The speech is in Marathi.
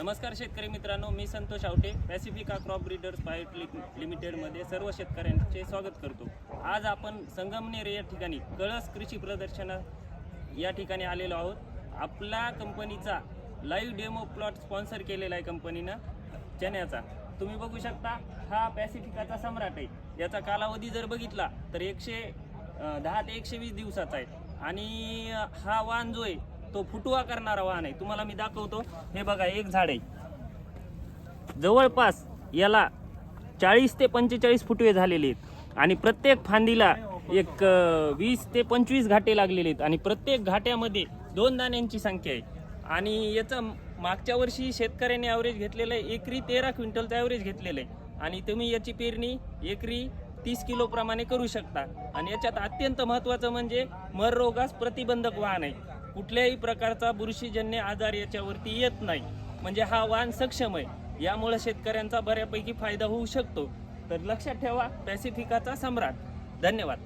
नमस्कार शेतकरी मित्रांनो, मी Santosh Awate Pacifica crop breeders private लिमिटेडमध्ये सर्व शेतकऱ्यांचे स्वागत करतो। आज आपण संगमनेर या ठिकाणी कळस कृषी प्रदर्शन या ठिकाणी आलेलो आहोत। आपला कंपनीचा लाईव्ह डेमो प्लॉट स्पॉन्सर केलेला आहे कंपनीनं चण्याचा। तुम्ही बघू शकता, हा पॅसिफिकाचा सम्राट आहे। याचा कालावधी जर बघितला तर 110 ते 120 दिवसाचा आहे आणि हा वाण जो आहे तो फुटवा करणारा वाण आहे। तुम्हाला मी दाखवतो, हे बघा, एक झाड आहे, जवळपास याला 40 ते 45 फुटवे झालेले आहेत आणि प्रत्येक फांदीला एक 20 ते 25 घाटे लागलेले आहेत आणि प्रत्येक घाट्यामध्ये 2 दाण्यांची संख्या आहे। आणि याचं मागच्या वर्षी शेतकऱ्यांनी ॲव्हरेज घेतलेलं आहे, एकरी 13 क्विंटलचं ॲव्हरेज घेतलेलं आहे आणि तुम्ही याची पेरणी एकरी 30 किलो प्रमाणे करू शकता। आणि याच्यात अत्यंत महत्त्वाचं म्हणजे मर रोगास प्रतिबंधक वाण आहे। कुठल्याही प्रकारचा बुरशीजन्य आजार याच्यावरती येत नाही, म्हणजे हा वाण सक्षम आहे। यामुळे शेतकऱ्यांचा बऱ्यापैकी फायदा होऊ शकतो। तर लक्षात ठेवा, पॅसिफिकाचा सम्राट। धन्यवाद।